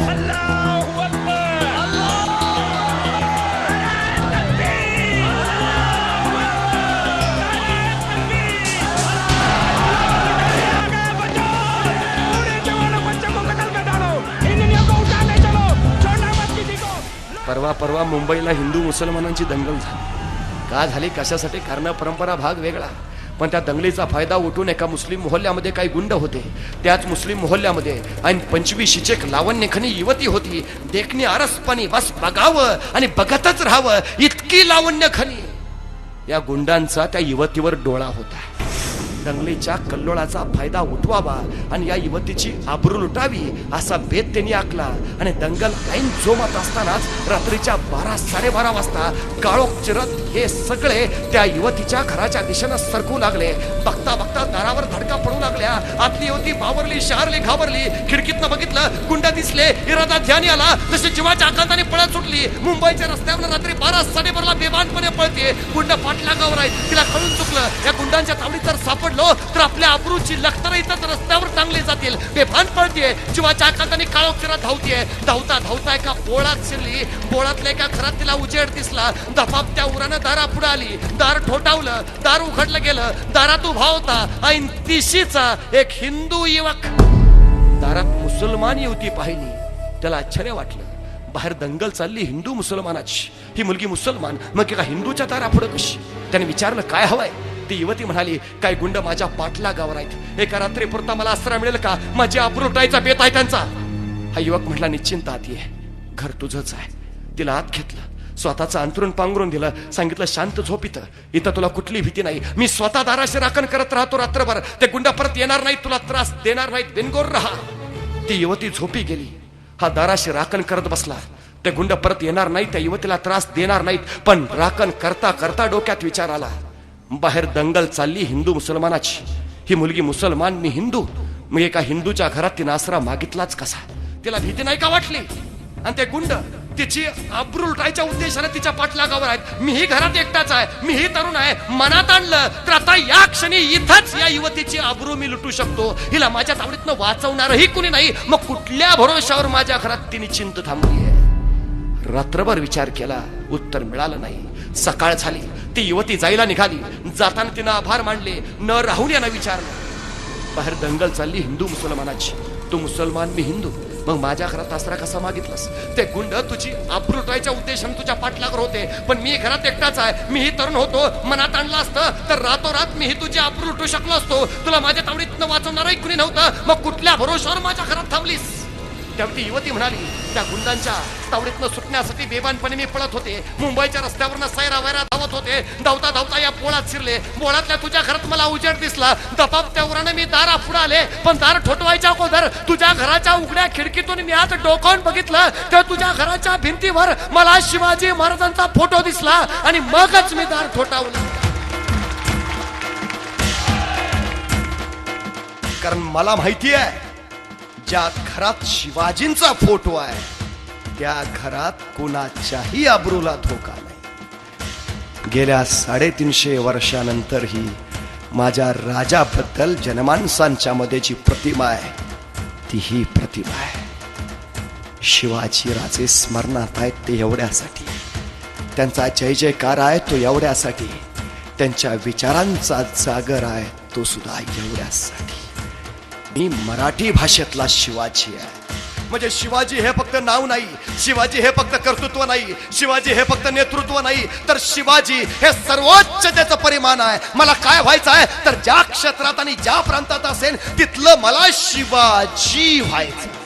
अल्लाहू अकबर. परवा मुंबईला हिंदू मुसलमानांची दंगल झाली. का झाली, कशासाठी, कारण परंपरा भाग वेगळा. पण त्या दंगलीचा फायदा उठून एका मुस्लिम मोहल्ल्यामध्ये काही गुंड होते. त्याच मुस्लिम मोहल्ल्यामध्ये आणि 25 एक लावण्यखनी युवती होती. देखणी आरसपणी बस बघावं आणि बघतच राहावं इतकी लावण्यखनी. या गुंडांचा त्या युवतीवर डोळा होता. दंगलीच्या कल्लोळाचा फायदा उठवावा आणि या युवतीची आबरू लुटावी असा बेत त्यांनी आखला. आणि दंगल ऐन जोमात असतानाच रात्रीच्या 12-12:30 वाजता काळोख चिरत हे सगळे त्या युवतीच्या घराच्या दिशेनं सरकू लागले. बघता बघता दारावर धडका पडू लागल्या. आतली युवती बावरली, शहरली, घाबरली. खिडकीतनं बघितलं, गुंड दिसले. इरादा ध्यानी आला. जशी जीवाच्या आकांताने पळत सुटली. मुंबईच्या रस्त्यावर रात्री 12-12:30 बेभानपणे पळते. गुंड पाठलागावर आहेत. तिला कळून चुकलं, या गुंडांच्या तावडीत जर सापडलो तर आपल्या आबरूची लखतर इथंच रस्त्यावर टांगली जातील. बेभान पळते. जीवाच्या आकांताने काळोखीरा धावतीये. धावता धावता एका बोळात शिरली. बोळातल्या एका घरात तिला उजेड दिसला. दफाप त्या उरानं दारा पुढे आली. दार ठोठावलं. दार उघडलं गेलं. दारात उभा होता ऐन तिशीचा एक हिंदू युवक. दारात मुसलमान युवती पाहिली. त्याला आश्चर्य वाटलं. बाहेर दंगल चालली हिंदू मुसलमानाची. ही मुलगी मुसलमान, मग एका हिंदूच्या दारापुढे कशी? त्याने विचारलं, काय हवंय? ती युवती म्हणाली, काय गुंड माझ्या पाठलागावर आहेत. एका रात्रीपुरता मला आसरा मिळेल का? माझी आबरू लुटायचा बेत आहे त्यांचा. हा युवक म्हटला, निश्चिंत आत ये, घर तुझंच आहे. तिला आत घेतलं. स्वतःचं अंतरून पांघरून दिलं. सांगितलं, शांत झोप इथं. इथं तुला कुठली भीती नाही. मी स्वतः दाराशी राखण करत राहतो रात्रभर. ते गुंड परत येणार नाहीत, तुला त्रास देणार नाहीत. बिनगोर राहा. ती युवती झोपी गेली. हा दाराशी राखण करत बसला. ते गुंड परत येणार नाहीत, त्या युवतीला त्रास देणार नाहीत. पण राखण करता करता डोक्यात विचार आला, बाहेर दंगल चालली हिंदू मुसलमानाची. ही मुलगी मुसलमान, मी हिंदू. मग एका हिंदूच्या घरात तिनं आसरा मागितलाच कसा? तिला भीती नाही का वाटली? आणि ते गुंड तिची आबरू लुटायच्या उद्देशाने तिच्या पाठलागावर आहेत. मीही घरात एकटाच आहे, मीही तरुण आहे. मनात आणलं तर आता या क्षणी इथंच या युवतीची आबरू मी लुटू शकतो. हिला माझ्या तावडीतनं वाचवणारही कुणी नाही. मग कुठल्या भरोशावर माझ्या घरात तिने चिंत थांबली आहे? रात्रभर विचार केला, उत्तर मिळालं नाही. सकाळ झाली. ती युवती जायला निघाली. जाताना तिनं आभार मानले. न राहून यानं विचारलं, बाहेर दंगल चालली हिंदू मुसलमानाची. तू मुसलमान, मी हिंदू. मग माझ्या घरात आसरा कसा मागितलास? ते गुंड तुझी आबरू लुटायच्या उद्देशाने तुझ्या पाठलागावर होते. पण मी घरात एकटाच आहे, मीही तरुण होतो. मनात आणलं असतं तर रातोरात मीही तुझी आबरू लुटू शकलो असतो. तुला माझ्या तावडीतनं वाचवणारही कुणी नव्हतं. मग कुठल्या भरोशावर माझ्या घरात थांबलीस? त्यावेळी ती युवती म्हणाली, त्या गुंडांच्या तावडीतनं सुटण्यासाठी बेभानपणे मी पळत होते. मुंबईच्या रस्त्यावरनं सैरा वैरा धावत होते. धावता धावता या बोळात शिरले. बोळातल्या तुझ्या घरात मला उजेड दिसला. दपाप त्या उरानं मी दारा पुढे आले. पण दार ठोठवायच्या अगोदर तुझ्या घराच्या उघड्या खिडकीतून मी आज डोकावून बघितलं तर तुझ्या घराच्या भिंतीवर मला शिवाजी महाराजांचा फोटो दिसला. आणि मगच मी दार ठोठावलं. कारण मला माहिती आहे, ज्या घरात शिवाजींचा फोटो आहे त्या घरात कोणाच्याही आबरूला धोका नाही. गेल्या 350 वर्षानंतरही माझ्या राजाबद्दल जनमानसांच्या मध्ये जी प्रतिमा आहे ती ही प्रतिमा आहे. शिवाजी राजे स्मरणात आहेत ते एवढ्यासाठी. त्यांचा जय जयकार आहे तो एवढ्यासाठी. त्यांच्या विचारांचा जागर आहे तो सुद्धा एवढ्यासाठी. मी मराठी भाषेतला शिवाजी आहे. म्हणजे शिवाजी हे फक्त नाव नाही, शिवाजी हे फक्त कर्तृत्व नाही, शिवाजी हे फक्त नेतृत्व नाही, तर शिवाजी हे सर्वोच्च त्याचं परिमाण आहे. मला काय व्हायचं आहे तर ज्या क्षेत्रात आणि ज्या प्रांतात असेल तिथलं मला शिवाजी व्हायचं.